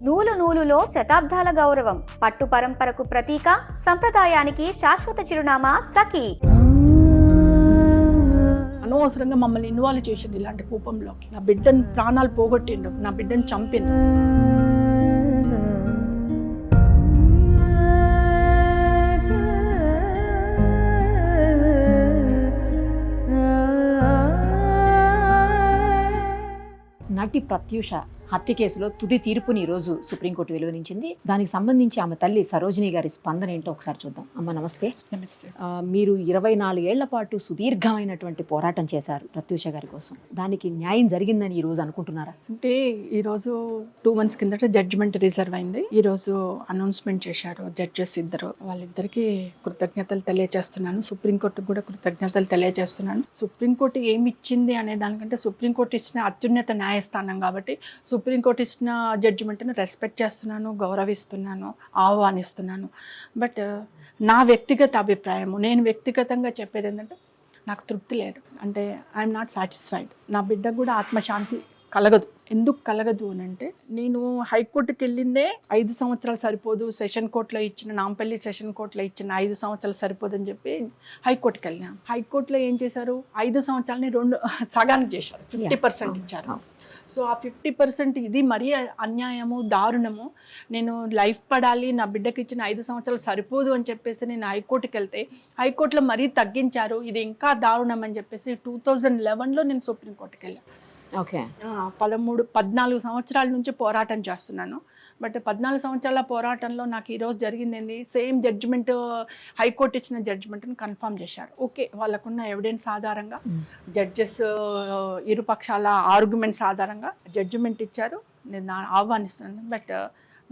నూలు నూలులో శతాబ్దాల గౌరవం, పట్టు పరంపరకు ప్రతీక, సంప్రదాయానికి శాశ్వత చిరునామా సఖీ. అనవసరంగా మమ్మల్ని ఇన్వాల్వ్ చేసిండు ఇలాంటి కూపంలోకి. నా బిడ్డను ప్రాణాలు పోగొట్టిండు, నా బిడ్డను చంపిండు. నటి ప్రత్యూష హత్య కేసులో తుది తీర్పుని ఈరోజు సుప్రీంకోర్టు వెలువరించింది. దానికి సంబంధించి ఆమె తల్లి సరోజిని గారి స్పందన ఏంటో ఒకసారి చూద్దాం. అమ్మ నమస్తే. నమస్తే. మీరు 24 ఏళ్ల పాటు సుదీర్ఘమైనటువంటి పోరాటం చేశారు ప్రత్యూష గారి కోసం. దానికి న్యాయం జరిగిందని ఈ రోజు అనుకుంటున్నారా? అంటే ఈరోజు 2 months కిందట జడ్జిమెంట్ రిజర్వ్ అయింది. ఈరోజు అనౌన్స్మెంట్ చేశారు జడ్జెస్ ఇద్దరు. వాళ్ళిద్దరికి కృతజ్ఞతలు తెలియజేస్తున్నాను. సుప్రీంకోర్టుకు కూడా కృతజ్ఞతలు తెలియజేస్తున్నాను. సుప్రీంకోర్టు ఏమి ఇచ్చింది అనే దానికంటే సుప్రీంకోర్టు ఇచ్చిన అత్యున్నత న్యాయస్థానం కాబట్టి సుప్రీంకోర్టు ఇచ్చిన జడ్జిమెంట్ని రెస్పెక్ట్ చేస్తున్నాను, గౌరవిస్తున్నాను, ఆహ్వానిస్తున్నాను. బట్ నా వ్యక్తిగత అభిప్రాయము, నేను వ్యక్తిగతంగా చెప్పేది ఏంటంటే నాకు తృప్తి లేదు. అంటే ఐఎమ్ నాట్ సాటిస్ఫైడ్. నా బిడ్డకు కూడా ఆత్మశాంతి కలగదు. ఎందుకు కలగదు అని అంటే, నేను హైకోర్టుకి వెళ్ళిందే 5 సంవత్సరాలు సరిపోదు, సెషన్ కోర్టులో ఇచ్చిన నాంపల్లి సెషన్ కోర్టులో ఇచ్చిన 5 సంవత్సరాలు సరిపోదని చెప్పి హైకోర్టుకి వెళ్ళినా. హైకోర్టులో ఏం చేశారు, 5 సంవత్సరాలని సగానికి చేశారు, 50% ఇచ్చారు. సో ఆ 50% ఇది మరీ అన్యాయము, దారుణము. నేను లైఫ్ పడాలి, నా బిడ్డకి ఇచ్చిన 5 సంవత్సరాలు సరిపోదు అని చెప్పేసి నేను హైకోర్టుకి వెళ్తే హైకోర్టులో మరీ తగ్గించారు. ఇది ఇంకా దారుణం అని చెప్పేసి 2011లో నేను సుప్రీంకోర్టుకి వెళ్ళాను. ఓకే. 14 సంవత్సరాల నుంచి పోరాటం చేస్తున్నాను. బట్ 14 సంవత్సరాల పోరాటంలో నాకు ఈరోజు జరిగింది ఏంది, సేమ్ జడ్జిమెంట్ హైకోర్టు ఇచ్చిన జడ్జిమెంట్ని కన్ఫర్మ్ చేశారు. ఓకే, వాళ్ళకున్న ఎవిడెన్స్ ఆధారంగా జడ్జెస్ ఇరుపక్షాల ఆర్గ్యుమెంట్స్ ఆధారంగా జడ్జిమెంట్ ఇచ్చారు. నేను ఆహ్వానిస్తున్నాను. బట్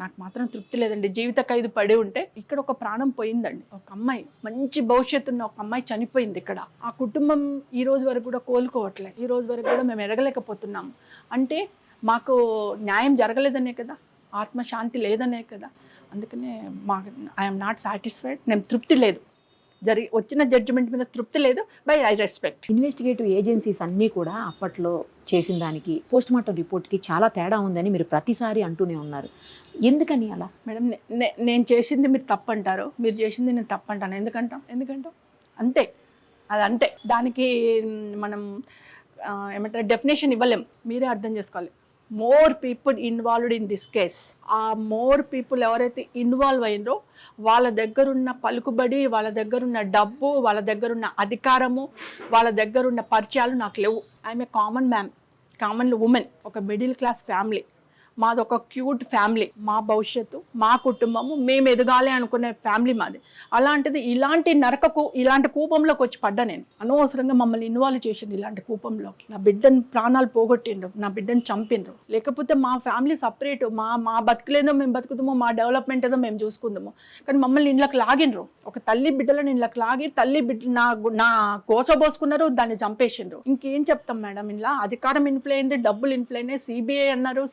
నాకు మాత్రం తృప్తి లేదండి. జీవిత ఖైదు పడి ఉంటే ఇక్కడ ఒక ప్రాణం పోయిందండి. ఒక అమ్మాయి, మంచి భవిష్యత్తు ఉన్న ఒక అమ్మాయి చనిపోయింది ఇక్కడ. ఆ కుటుంబం ఈ రోజు వరకు కూడా కోలుకోవట్లేదు. ఈ రోజు వరకు కూడా మేము ఎదగలేకపోతున్నాము. అంటే మాకు న్యాయం జరగలేదనే కదా, ఆత్మశాంతి లేదనే కదా. అందుకనే ఐఎమ్ నాట్ సాటిస్ఫైడ్. నేను తృప్తి లేదు, వచ్చిన జడ్జిమెంట్ మీద తృప్తి లేదు. By I respect. Investigative agencies అన్నీ కూడా అప్పట్లో చేసిన దానికి పోస్ట్ మార్టం రిపోర్ట్కి చాలా తేడా ఉందని మీరు ప్రతిసారి అంటూనే ఉన్నారు. ఎందుకని అలా? మేడం, నేను చేసింది మీరు తప్పు అంటారు, మీరు చేసింది నేను తప్పు అంటాను. ఎందుకంటాం అంతే, అది అంతే. దానికి మనం ఏమంటారు, డెఫినేషన్ ఇవ్వలేం. మీరే అర్థం చేసుకోవాలి. More people involved in this case. ఆ మోర్ పీపుల్ ఎవరైతే ఇన్వాల్వ్ అయ్యిందో వాళ్ళ దగ్గరున్న పలుకుబడి, వాళ్ళ దగ్గరున్న డబ్బు, వాళ్ళ దగ్గరున్న అధికారము, వాళ్ళ దగ్గరున్న పరిచయాలు నాకు లేవు. ఐఎమ్ ఏ కామన్ ఉమెన్, ఒక మిడిల్ క్లాస్ ఫ్యామిలీ. మాది ఒక క్యూట్ ఫ్యామిలీ. మా భవిష్యత్తు, మా కుటుంబము, మేము ఎదగాలి అనుకునే ఫ్యామిలీ మాది. అలాంటిది ఇలాంటి కూపంలోకి వచ్చి పడ్డా నేను. అనవసరంగా మమ్మల్ని ఇన్వాల్వ్ చేసిండు ఇలాంటి కూపంలోకి. నా బిడ్డను ప్రాణాలు పోగొట్టిండ్రు, నా బిడ్డను చంపిండ్రు. లేకపోతే మా ఫ్యామిలీ సపరేట్, మా బతుకులేదో మేము బతుకుతామో, మా డెవలప్మెంట్ ఏదో మేము చూసుకుందాము. కానీ మమ్మల్ని ఇంట్లోకి లాగిండ్రు. ఒక తల్లి బిడ్డలను ఇంట్లోకి లాగి తల్లి బిడ్డ నా కోసబోసుకున్నారు, దాన్ని చంపేసిండ్రు. ఇంకేం చెప్తాం మేడం? ఇలా అధికారం ఇన్ఫ్లూ అయింది, డబ్బులు ఇన్ఫ్లూ అయినాయి. సిబిఐ అన్నారు,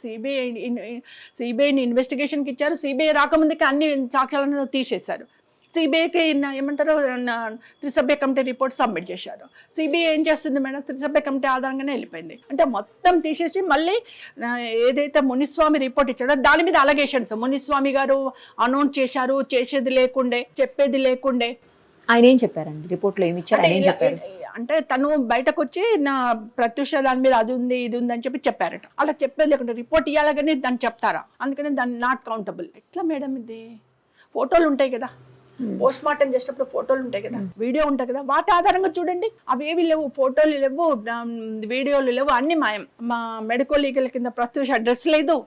సిబిఐని ఇన్వెస్టిగేషన్కి ఇచ్చారు. సిబిఐ రాకముందుకి అన్ని సాక్ష్యాలను తీసేశారు. సిబిఐకి ఏమంటారు, త్రిసభ్య కమిటీ రిపోర్ట్ సబ్మిట్ చేశారు. సిబిఐ ఏం చేస్తుంది మేడం, త్రిసభ్య కమిటీ ఆధారంగానే వెళ్ళిపోయింది. అంటే మొత్తం తీసేసి మళ్ళీ ఏదైతే మునిస్వామి రిపోర్ట్ ఇచ్చాడో దాని మీద అలగేషన్స్. మునిస్వామి గారు అనౌన్స్ చేశారు, చేసేది లేకుండే, చెప్పేది లేకుండే. ఆయన ఏం చెప్పారండి రిపోర్ట్లో? ఏమి ఇచ్చారు, ఆయన ఏం చెప్పారు? అంటే తను బయటకు వచ్చి నా ప్రత్యూష దాని మీద అది ఉంది ఇది ఉంది అని చెప్పారట. అలా చెప్పేది లేకుండా రిపోర్ట్ ఇవ్వాలని దాన్ని చెప్తారా? అందుకని దాన్ని నాట్ కౌంటబుల్. ఎట్లా మేడం ఇది? ఫోటోలు ఉంటాయి కదా, పోస్ట్ మార్టం చేసినప్పుడు ఫోటోలు ఉంటాయి కదా, వీడియో ఉంటాయి కదా, వాటి ఆధారంగా చూడండి. అవేవి లేవు, ఫోటోలు లేవు, వీడియోలు లేవు, అన్ని మాయం. మా మెడికల్ లీగల్ కింద ప్రత్యూష అడ్రస్ లేదు.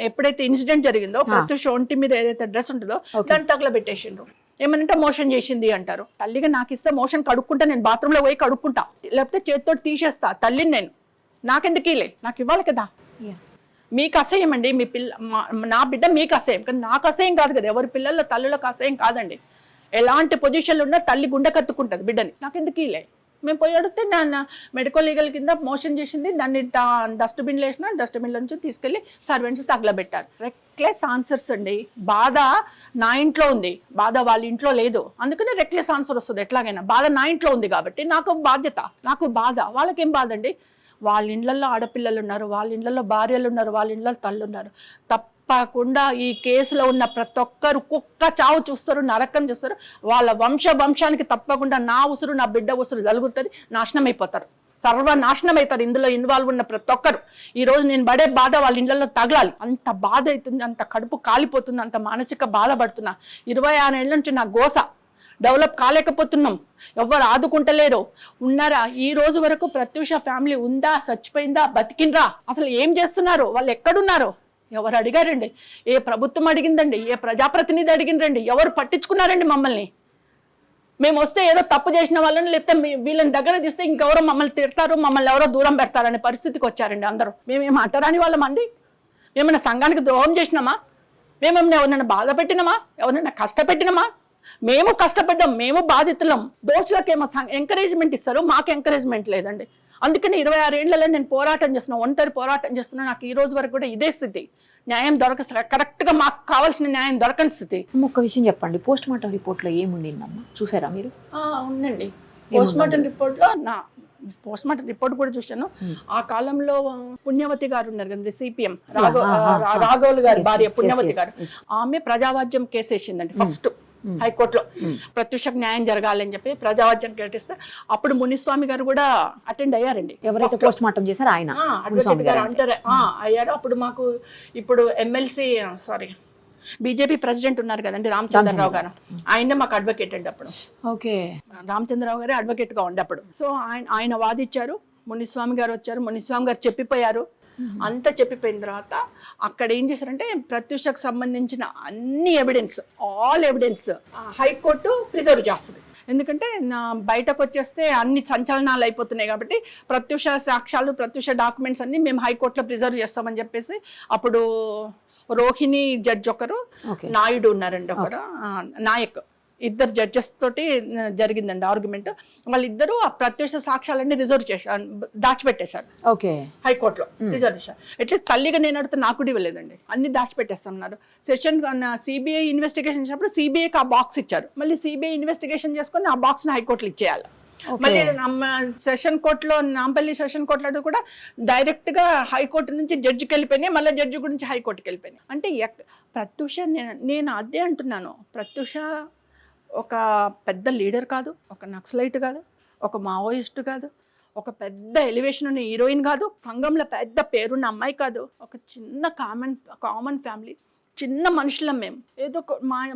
ఎప్పుడైతే ఇన్సిడెంట్ జరిగిందో ప్రత్యూష ఒంటి మీద ఏదైతే డ్రెస్ ఉంటుందో దాన్ని తగలబెట్టేసిండ్రు. ఏమనంటే మోషన్ చేసింది అంటారు. తల్లిగా నాకు ఇస్తే మోషన్ కడుక్కుంటా, నేను బాత్రూంలో పోయి కడుక్కుంటా, లేకపోతే చేతితో తీసేస్తా. తల్లిని నేను, నాకెందుకు ఇలే, నాకు ఇవ్వాలి కదా. మీకు అసహ్యం అండి, మీ నా బిడ్డ మీకు అసహ్యం, కానీ నాకు అసహ్యం కాదు కదా. ఎవరి పిల్లల తల్లులకు అసహ్యం కాదండి. ఎలాంటి పొజిషన్లో ఉన్నా తల్లి గుండె కత్తుకుంటుంది బిడ్డని. నాకెందుకు ఇలే? మేము పోయి అడిగితే నా మెడికల్ లీగల్ కింద మోషన్ చేసింది, దాన్ని డస్ట్బిన్లో వేసిన, డస్ట్బిన్లో నుంచి తీసుకెళ్ళి సర్వెంట్స్ తగలబెట్టారు. రెక్లెస్ ఆన్సర్స్ అండి. బాధ నా ఇంట్లో ఉంది, బాధ వాళ్ళ ఇంట్లో లేదు. అందుకని రెక్లెస్ ఆన్సర్ వస్తుంది. ఎట్లాగైనా బాధ నా ఇంట్లో ఉంది కాబట్టి నాకు బాధ్యత, నాకు బాధ. వాళ్ళకేం బాధ అండి? వాళ్ళ ఇళ్లలో ఆడపిల్లలు ఉన్నారు, వాళ్ళ ఇళ్లలో భార్యలు ఉన్నారు, వాళ్ళ ఇళ్లలో తల్లు ఉన్నారు. తప్పకుండా ఈ కేసులో ఉన్న ప్రతి ఒక్కరు కుక్క చావు చూస్తారు, నరకం చూస్తారు. వాళ్ళ వంశానికి తప్పకుండా నా ఉసురు, నా బిడ్డ ఉసురు జరుగుతుంది, నాశనం అయిపోతారు, సర్వనాశనం అవుతారు. ఇందులో ఇన్వాల్వ్ ఉన్న ప్రతి ఒక్కరు. ఈ రోజు నేను పడే బాధ వాళ్ళ ఇళ్లలో తగలాలి. అంత బాధ అవుతుంది, అంత కడుపు కాలిపోతుంది, అంత మానసిక బాధపడుతున్నా. 26 ఏళ్ళ నుంచి నా గోస. డెవలప్ కాలేకపోతున్నాం, ఎవరు ఆదుకుంటలేరు. ఉన్నారా ఈ రోజు వరకు? ప్రత్యూష ఫ్యామిలీ ఉందా, చచ్చిపోయిందా, బతికిండ్రా? అసలు ఏం చేస్తున్నారు? వాళ్ళు ఎక్కడున్నారు? ఎవరు అడిగారండి? ఏ ప్రభుత్వం అడిగిందండి? ఏ ప్రజాప్రతినిధి అడిగిందండి? ఎవరు పట్టించుకున్నారండి మమ్మల్ని? మేము వస్తే ఏదో తప్పు చేసిన వాళ్ళని, లేకపోతే వీళ్ళని దగ్గర తీస్తే ఇంకెవరో మమ్మల్ని తిడతారు, మమ్మల్ని ఎవరో దూరం పెడతారనే పరిస్థితికి వచ్చారండి అందరూ. మేమేం అంటరాని వాళ్ళమండి? ఏమైనా సంఘానికి ద్రోహం చేసినామా? మేమేమైనా ఎవరైనా బాధ పెట్టినామా? ఎవరైనా కష్టపెట్టినామా? మేము కష్టపడ్డాం, మేము బాధితులం. దోషులకేమో ఎంకరేజ్మెంట్ ఇస్తారు, మాకు ఎంకరేజ్మెంట్ లేదండి. అందుకని 26 ఏళ్లలో నేను పోరాటం చేస్తున్నా, ఒంటరి పోరాటం చేస్తున్నా. నాకు ఈ రోజు వరకు కూడా ఇదే స్థితి. న్యాయం కరెక్ట్గా మాకు కావాల్సిన న్యాయం దొరకని స్థితి. ఒక్క విషయం చెప్పండి, పోస్ట్ మార్టం రిపోర్ట్లో ఏముండిందమ్మా, చూసారా మీరు? ఉందండి. పోస్ట్ మార్టం రిపోర్ట్లో పోస్ట్ మార్టం రిపోర్ట్ కూడా చూశాను. ఆ కాలంలో పుణ్యవతి గారు ఉన్నారు కదా, సిపిఎం రాఘవులు గారి భార్య పుణ్యవతి గారు, ఆమె ప్రజావాజ్యం కేసు వేసిందండి ఫస్ట్ హైకోర్టులో. ప్రత్యూషకు న్యాయం జరగాలని చెప్పి ప్రజావాజ్యం కేటిస్తే అప్పుడు మునిస్వామి గారు కూడా అటెండ్ అయ్యారండి. ఎవరైతే పోస్ట్ మార్టం చేశారో ఆయన అయ్యారు. అప్పుడు మాకు ఇప్పుడు ఎమ్మెల్సీ బీజేపీ ప్రెసిడెంట్ ఉన్నారు కదండి, రామచంద్రరావు గారు, ఆయనే మాకు అడ్వకేట్ అండి అప్పుడు. ఓకే, రామచంద్రరావు గారే అడ్వకేట్ గా ఉండే అప్పుడు. సో ఆయన వాదిచ్చారు, మునిస్వామి గారు వచ్చారు, మునిస్వామి గారు చెప్పిపోయారు. అంతా చెప్పిపోయిన తర్వాత అక్కడ ఏం చేశారంటే ప్రత్యూషకు సంబంధించిన అన్ని evidence, all evidence high court preserve చేస్తుంది. ఎందుకంటే బయటకు వచ్చేస్తే అన్ని సంచలనాలు అయిపోతున్నాయి కాబట్టి ప్రత్యూష సాక్ష్యాలు, ప్రత్యూష డాక్యుమెంట్స్ అన్ని మేము హైకోర్టులో ప్రిజర్వ్ చేస్తామని చెప్పేసి అప్పుడు రోహిణి జడ్జ్ ఒకరు, నాయుడు ఉన్నారండి ఒకరు, నాయక్, ఇద్దరు జడ్జెస్ తోటి జరిగిందండి ఆర్గ్యుమెంట్. వాళ్ళిద్దరూ ఆ ప్రత్యక్ష సాక్ష్యాలన్నీ రిజర్వ్ చేశారు, దాచిపెట్టేశారు. ఓకే, హైకోర్టులో రిజర్వ్ చేశారు. అట్లీస్ట్ తల్లిగా నేను అడిగితే నాకు కూడా ఇవ్వలేదండి, అన్ని దాచిపెట్టేస్తున్నారు. సెషన్ సిబిఐ ఇన్వెస్టిగేషన్ చేసినప్పుడు సిబిఐకి ఆ బాక్స్ ఇచ్చారు, మళ్ళీ సిబిఐ ఇన్వెస్టిగేషన్ చేసుకొని ఆ బాక్స్ ని హైకోర్టులో ఇచ్చేయాలి. మళ్ళీ సెషన్ కోర్టులో, నాంపల్లి సెషన్ కోర్టులో కూడా డైరెక్ట్ గా హైకోర్టు నుంచి జడ్జికి వెళ్ళిపోయినాయి, మళ్ళీ జడ్జి గురించి హైకోర్టుకి వెళ్ళిపోయినాయి. అంటే ప్రత్యూష, నేను అదే అంటున్నాను, ప్రత్యూష ఒక పెద్ద లీడర్ కాదు, ఒక నక్సలైట్ కాదు, ఒక మావోయిస్ట్ కాదు, ఒక పెద్ద ఎలివేషన్ ఉన్న హీరోయిన్ కాదు, సంఘంలో పెద్ద పేరున్న అమ్మాయి కాదు, ఒక చిన్న కామన్ ఫ్యామిలీ, చిన్న మనుషులం మేము. ఏదో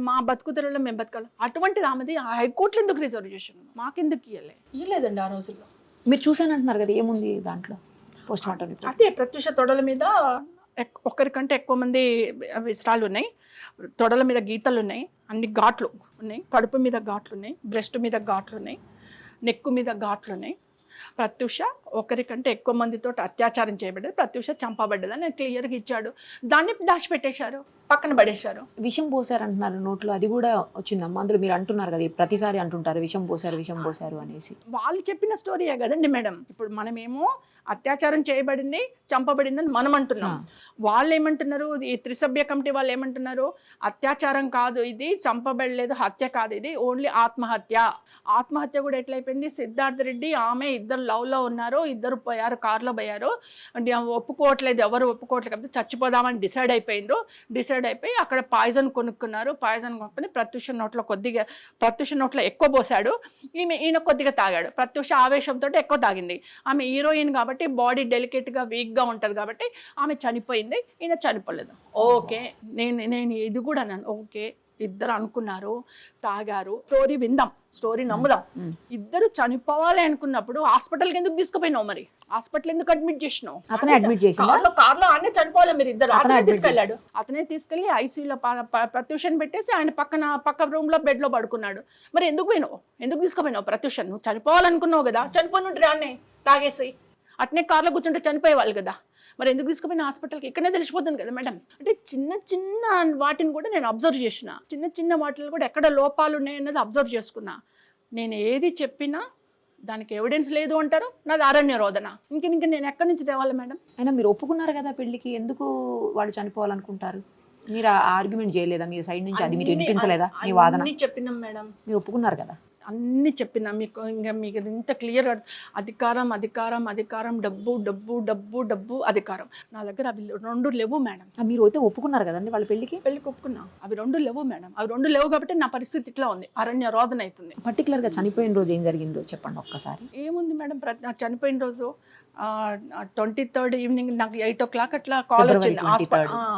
మా బతుకుదలలో మేము బతకాలి. అటువంటిది ఆమెది హైకోర్టులో ఎందుకు రిజర్వ్ చేసాను? మాకెందుకు ఇవ్వలేదండి ఆ రోజుల్లో. మీరు చూసానంటున్నారు కదా, ఏముంది దాంట్లో పోస్ట్ మార్టం? అదే ప్రత్యూష తొడల మీద ఒకరికంటే ఎక్కువ మంది విషరాలు ఉన్నాయి, తొడల మీద గీతలు ఉన్నాయి, అన్ని ఘాట్లు ఉన్నాయి, కడుపు మీద ఘాట్లు ఉన్నాయి, బ్రెస్ట్ మీద ఘాట్లు ఉన్నాయి, నెక్కు మీద ఘాట్లు ఉన్నాయి. ప్రత్యూష ఒకరికంటే ఎక్కువ మందితో అత్యాచారం చేయబడ్డది, ప్రత్యూష చంపబడ్డదని క్లియర్గా ఇచ్చాడు. దాన్ని దాచిపెట్టేశారు, పక్కన పడేశారు. విషం పోసారు అంటున్నారు నోట్లో, అది కూడా వచ్చిందమ్మా అందులో? మీరు అంటున్నారు కదా, ప్రతిసారి అంటుంటారు విషం పోసారు అనేసి. వాళ్ళు చెప్పిన స్టోరీయే కదండి మేడం. ఇప్పుడు మనమేమో అత్యాచారం చేయబడింది, చంపబడిందని మనం అంటున్నాం. వాళ్ళు ఏమంటున్నారు, ఈ త్రిసభ్య కమిటీ వాళ్ళు ఏమంటున్నారు, అత్యాచారం కాదు ఇది, చంపబడలేదు, హత్య కాదు ఇది, ఓన్లీ ఆత్మహత్య. ఆత్మహత్య కూడా ఎట్లయిపోయింది, సిద్ధార్థ రెడ్డి ఆమె ఇద్దరు లవ్లో ఉన్నారు, ఇద్దరు పోయారు, కార్లో పోయారు, ఒప్పుకోవట్లేదు, ఎవరు ఒప్పుకోవట్లేదు కాబట్టి చచ్చిపోదామని డిసైడ్ అయిపోయి అక్కడ పాయిజన్ కొనుక్కున్నారు. పాయిజన్ కొనుక్కొని ప్రత్యూష నోట్లో ఎక్కువ పోసాడు, ఈయన కొద్దిగా తాగాడు. ప్రత్యూష ఆవేశంతో ఎక్కువ తాగింది. ఆమె హీరోయిన్ కాబట్టి బాడీ డెలికేట్గా వీక్గా ఉంటుంది కాబట్టి ఆమె చనిపోయింది, ఈయన చనిపోలేదు. ఓకే, నేను ఇది కూడా ఓకే, ఇద్దరు అనుకున్నారు, తాగారు, స్టోరీ విందాం, స్టోరీ నమ్ముదాం. ఇద్దరు చనిపోవాలి అనుకున్నప్పుడు హాస్పిటల్కి ఎందుకు తీసుకుపోయినావు? మరి హాస్పిటల్ ఎందుకు అడ్మిట్ చేసినావు? అతనే అడ్మిట్ చేసి కార్లో అనే చనిపోవాలి మీరు ఇద్దరు. అతనే తీసుకెళ్లి ఐసీయూలో ప్రత్యూషన్ పెట్టేసి ఆయన పక్క రూమ్ లో బెడ్ లో పడుకున్నాడు. మరి ఎందుకు పోయినావు? ఎందుకు తీసుకుపోయినావు ప్రత్యూషన్? నువ్వు చనిపోవాలనుకున్నావు కదా, చనిపోయినట్టు అన్నే తాగేసి అట్నే కార్లో కూర్చుంటే చనిపోయేవాళ్ళు కదా, మరి ఎందుకు తీసుకుపోయిన హాస్పిటల్కి? ఇక్కడనే తెలిసిపోతుంది కదా మేడం. అంటే చిన్న వాటిని కూడా నేను అబ్జర్వ్ చేసిన, చిన్న వాటిలో కూడా ఎక్కడ లోపాలు ఉన్నాయన్నది అబ్జర్వ్ చేసుకున్నా. నేను ఏది చెప్పినా దానికి ఎవిడెన్స్ లేదు అంటారు, నాది అరణ్య రోదన. ఇంక నేను ఎక్కడి నుంచి తేవాలి మేడం? అయినా మీరు ఒప్పుకున్నారు కదా పెళ్లికి, ఎందుకు వాళ్ళు చనిపోవాలనుకుంటారు? మీరు ఆర్గ్యుమెంట్ చేయలేదా మీ సైడ్ నుంచి? అది మీరు వినిపించలేదా మీ వాదన? చెప్పినాం మేడం, మీరు ఒప్పుకున్నారు కదా. అన్నీ చెప్పిన మీకు ఇంకా మీకు ఇంత క్లియర్ అధికారం అధికారం అధికారం డబ్బు డబ్బు డబ్బు డబ్బు అధికారం నా దగ్గర అవి 2 లేవు మేడం. మీరు అయితే ఒప్పుకున్నారు కదండి వాళ్ళ పెళ్లికి? పెళ్ళికి ఒప్పుకున్నా, అవి 2 లేవు మేడం. అవి 2 లేవు కాబట్టి నా పరిస్థితి ఇట్లా ఉంది, అరణ్య రోదన అవుతుంది. పర్టికులర్గా చనిపోయిన రోజు ఏం జరిగిందో చెప్పండి ఒక్కసారి. ఏముంది మేడం, చనిపోయిన రోజు 23rd ఈవినింగ్ నాకు 8 o'clock అట్లా కాల్ వచ్చింది.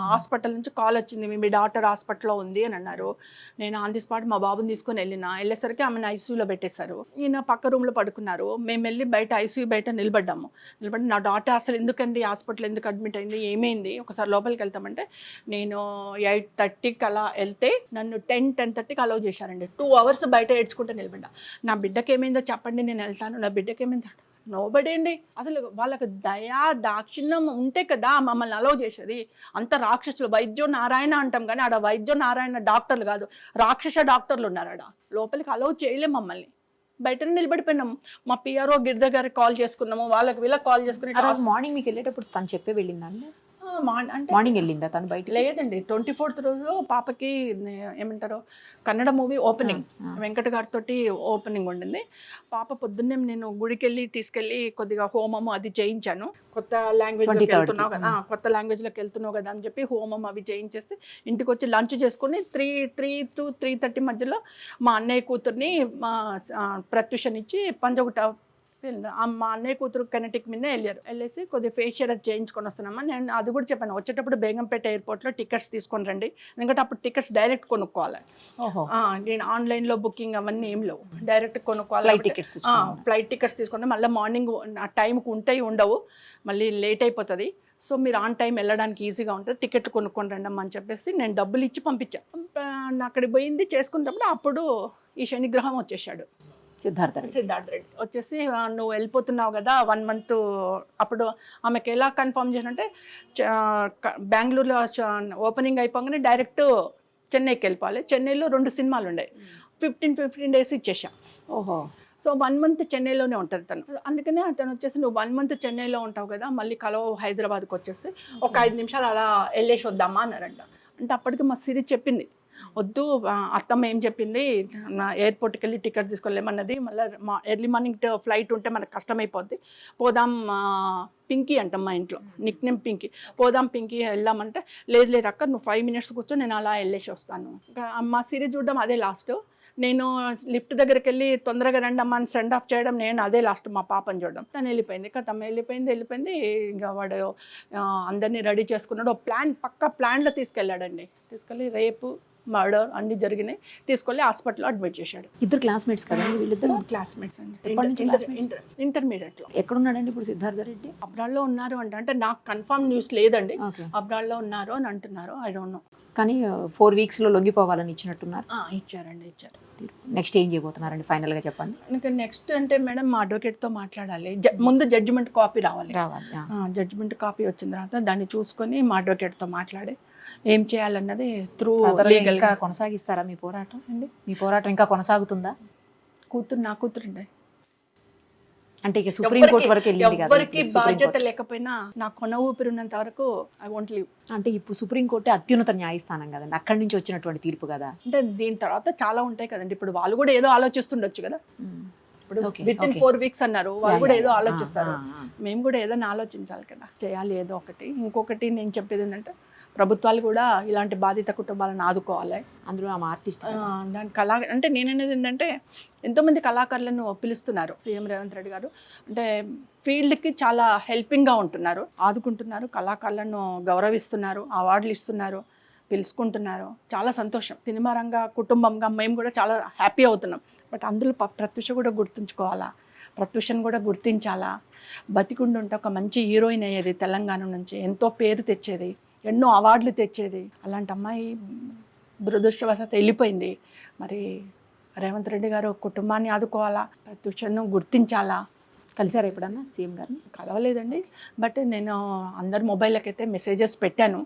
హాస్పిటల్ నుంచి కాల్ వచ్చింది, మీ డాక్టర్ హాస్పిటల్లో ఉంది అని అన్నారు. నేను ఆన్ ది స్పాట్ మా బాబుని తీసుకొని వెళ్ళేసరికి ఆమెను ఐసీయూలో పెట్టేశారు. ఈయన పక్క రూమ్లో పడుకున్నారు. మేము వెళ్ళి బయట ఐసీయూ బయట నిలబడి నా డాక్టర్ అసలు ఎందుకండి హాస్పిటల్ ఎందుకు అడ్మిట్ అయింది, ఏమైంది, ఒకసారి లోపలికి వెళ్తామంటే నేను 8:30కి అలా వెళ్తే నన్ను 10:30కి అలౌ చేశారండి. 2 hours బయట ఏడ్చుకుంటూ నిలబడ్డా. నా బిడ్డకి ఏమైందో చెప్పండి, నేను వెళ్తాను, నా బిడ్డకి ఏమైందో. నోబడి అండి, అసలు వాళ్ళకి దయా దాక్షిణ్యం ఉంటే కదా మమ్మల్ని అలౌ చేసేది. అంత రాక్షసులు, వైద్యో నారాయణ అంటాం కానీ ఆడ వైద్యో నారాయణ డాక్టర్లు కాదు, రాక్షస డాక్టర్లు ఉన్నారు ఆడ. లోపలికి అలౌ చేయలేం మమ్మల్ని, బయటనే నిలబడిపోయినాము. మా పిఆర్ఓ గిరిధర్ గారికి కాల్ చేసుకున్నాము, వీళ్ళకి కాల్ చేసుకుని. మార్నింగ్ మీకు వెళ్ళేటప్పుడు తను చెప్పే వెళ్ళిందండి? అంటే మార్నింగ్ వెళ్ళిందా తను బయట? లేదండి, 24th రోజు పాపకి ఏమంటారు కన్నడ మూవీ ఓపెనింగ్, వెంకట గారితో ఓపెనింగ్ ఉండింది. పాప పొద్దున్నే నేను గుడికి వెళ్ళి తీసుకెళ్ళి కొద్దిగా హోమము అది చేయించాను. కొత్త లాంగ్వేజ్లోకి వెళ్తున్నావు కదా, కొత్త లాంగ్వేజ్లోకి వెళ్తున్నావు కదా అని చెప్పి హోమం అవి చేయించేస్తే ఇంటికి వచ్చి లంచ్ చేసుకుని 3 to 3:30 మధ్యలో మా అన్నయ్య కూతుర్ని ప్రత్యూషనిచ్చి పంజగుట్ట మా అన్నయ్య కూతురు కెనెటిక్ మీదే వెళ్ళేసి కొద్దిగా ఫేషియల్ అది చేయించుకొని వస్తున్నామా. నేను అది కూడా చెప్పాను, వచ్చేటప్పుడు బేగంపేట ఎయిర్పోర్ట్లో టికెట్స్ తీసుకొని రండి, ఎందుకంటే అప్పుడు టికెట్స్ డైరెక్ట్ కొనుక్కోవాలి. నేను ఆన్లైన్లో బుకింగ్ అవన్నీ ఏం లేవు, డైరెక్ట్ కొనుక్కోవాలి. ఫ్లైట్ టికెట్స్ తీసుకుంటే మళ్ళీ మార్నింగ్ ఆ టైంకి ఉంటాయి ఉండవు, మళ్ళీ లేట్ అయిపోతుంది. సో మీరు ఆన్ టైం వెళ్ళడానికి ఈజీగా ఉంటుంది, టికెట్లు కొనుక్కొని రండమ్మా అని చెప్పేసి నేను డబ్బులు ఇచ్చి పంపించాను. అక్కడికి పోయింది చేసుకున్నప్పుడు అప్పుడు ఈ శనిగ్రహం వచ్చేసాడు. సిద్ధార్థ రెడ్డి వచ్చేసి నువ్వు వెళ్ళిపోతున్నావు కదా 1 month. అప్పుడు ఆమెకి ఎలా కన్ఫర్మ్ చేసినంటే బెంగళూరులో ఓపెనింగ్ అయిపోగానే డైరెక్ట్ చెన్నైకి వెళ్ళిపోవాలి. చెన్నైలో 2 సినిమాలు ఉన్నాయి, 15 days ఇచ్చేసాం. సో 1 month చెన్నైలోనే ఉంటుంది తను. అందుకనే అతను వచ్చేసి నువ్వు 1 month చెన్నైలో ఉంటావు కదా, మళ్ళీ కలవ హైదరాబాద్కి వచ్చేసి ఒక 5 నిమిషాలు అలా వెళ్ళేసి వద్దామా అన్నారంట. అంటే అప్పటికి మా సిరి చెప్పింది, వద్దు అత్తమ్మ ఏం చెప్పింది, ఎయిర్పోర్ట్కి వెళ్ళి టికెట్ తీసుకోలేమన్నది, మళ్ళీ ఎర్లీ మార్నింగ్ ఫ్లైట్ ఉంటే మనకు కష్టమైపోద్ది, పోదాం పింకీ అంటాం మా ఇంట్లో నిక్నేమ్ పింకీ, పోదాం పింకీ వెళ్దామంటే లేదు అక్క నువ్వు 5 minutes కూర్చో నేను అలా వెళ్ళేసి వస్తాను. మా సిరి చూడడం అదే లాస్ట్. నేను లిఫ్ట్ దగ్గరికి వెళ్ళి తొందరగా రండి అమ్మ అని సెండ్ ఆఫ్ చేయడం, నేను అదే లాస్ట్ మా పాపని చూడడం. తను వెళ్ళిపోయింది, తమ్మ వెళ్ళిపోయింది. ఇంకా వాడు అందరినీ రెడీ చేసుకున్నాడు, పక్కా ప్లాన్లో తీసుకెళ్ళాడండి. తీసుకెళ్ళి రేపు మర్డర్ అన్ని జరిగినాయి, తీసుకెళ్ళి హాస్పిటల్లో అడ్మిట్ చేశాడు. ఇద్దరు క్లాస్మేట్స్ కదండి వీళ్ళిద్దరు? క్లాస్మేట్స్ అండి, ఇంటర్మీడియట్లో. ఎక్కడున్నాడండి ఇప్పుడు సిద్ధార్థ రెడ్డి? అబ్రాడ్లో ఉన్నారు అంటే నాకు కన్ఫర్మ్ న్యూస్ లేదండి, అబ్రాడ్లో ఉన్నారు అని అంటున్నారు, ఐ డోంట్ నో. కానీ 4 weeksలో లొంగిపోవాలని ఇచ్చినట్టున్నారు. ఇచ్చారు. నెక్స్ట్ ఏం చేయబోతున్నారండి ఫైనల్గా చెప్పండి. ఇంకా నెక్స్ట్ అంటే మేడం మా అడ్వకేట్తో మాట్లాడాలి, ముందు జడ్జిమెంట్ కాపీ రావాలి. జడ్జిమెంట్ కాపీ వచ్చిన తర్వాత దాన్ని చూసుకొని మా అడ్వకేట్తో మాట్లాడి ఏం చేయాలన్నది త్రూ లీగల్గా కొనసాగిస్తారా మీ పోరాటం అండి? మీ పోరాటం ఇంకా కొనసాగుతుందా? నా కూతురు అంటే ఇక సుప్రీంకోర్టు వరకు వెళ్ళింది కదా, ఎవరికి బాధ్యత లేకపోయినా నా కొన ఊపిరి ఉన్నంత వరకు ఐ వాంట్ లీవ్. అంటే ఇప్పుడు సుప్రీంకోర్టు అత్యున్నత న్యాయస్థానం కదండి, అక్కడి నుంచి వచ్చినటువంటి తీర్పు కదా. అంటే దీని తర్వాత చాలా ఉంటాయి కదండి, ఇప్పుడు వాళ్ళు కూడా ఏదో ఆలోచిస్తుండొచ్చు కదా. ఇప్పుడు విత్ ఇన్ 4 weeks అన్నారు, వాళ్ళు కూడా ఏదో ఆలోచిస్తారు, మేము కూడా ఏదైనా ఆలోచించాలి కదా, చేయాలి ఏదో ఒకటి. ఇంకొకటి నేను చెప్పేది ఏంటంటే ప్రభుత్వాలు కూడా ఇలాంటి బాధిత కుటుంబాలను ఆదుకోవాలి. అందులో ఆమె ఆర్టిస్ట్ దాని అంటే నేననేది ఏంటంటే ఎంతోమంది కళాకారులను పిలుస్తున్నారు సీఎం రేవంత్ రెడ్డి గారు, అంటే ఫీల్డ్కి చాలా హెల్పింగ్గా ఉంటున్నారు, ఆదుకుంటున్నారు, కళాకారులను గౌరవిస్తున్నారు, అవార్డులు ఇస్తున్నారు, పిలుచుకుంటున్నారు. చాలా సంతోషం. సినిమా రంగ కుటుంబంగా మేము కూడా చాలా హ్యాపీ అవుతున్నాం. బట్ అందులో ప్రత్యూష కూడా గుర్తుంచుకోవాలా, ప్రత్యూషను కూడా గుర్తించాలా. బతికుండుంటే ఒక మంచి హీరోయిన్ అయ్యేది, తెలంగాణ నుంచి ఎంతో పేరు తెచ్చేది, ఎన్నో అవార్డులు తెచ్చేది. అలాంటి అమ్మాయి దురదృష్టవశాత్తు వెళ్ళిపోయింది. మరి రేవంత్ రెడ్డి గారు కుటుంబాన్ని ఆదుకోవాలా, ప్రత్యూషను గుర్తించాలా. కలిసారా ఎప్పుడన్నా సీఎం గారిని? కలవలేదండి, బట్ నేను అందరి మొబైల్కైతే మెసేజెస్ పెట్టాను,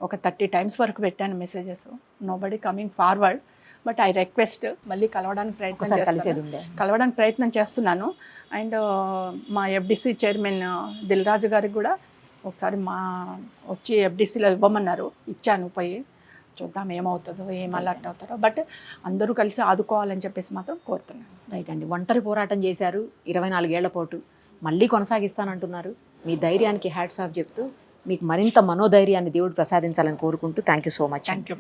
ఒక 30 times వరకు పెట్టాను messages. Nobody coming forward, but I request మళ్ళీ కలవడానికి ప్రయత్నం చేస్తున్నాను. అండ్ మా FDC చైర్మన్ దిల్ రాజు గారికి కూడా ఒకసారి వచ్చి FDCలో ఇవ్వమన్నారు, ఇచ్చాను పోయి. చూద్దాం ఏమవుతుందో, ఏం అలర్ట్ అవుతారో. బట్ అందరూ కలిసి ఆదుకోవాలని చెప్పేసి మాత్రం కోరుతున్నాను. రైట్ అండి. ఒంటరి పోరాటం చేశారు 24 ఏళ్ల పాటు, మళ్ళీ కొనసాగిస్తానంటున్నారు. మీ ధైర్యానికి హ్యాట్స్ ఆఫ్ చెప్తూ మీకు మరింత మనోధైర్యాన్ని దేవుడు ప్రసాదించాలని కోరుకుంటూ thank you so much. Thank you.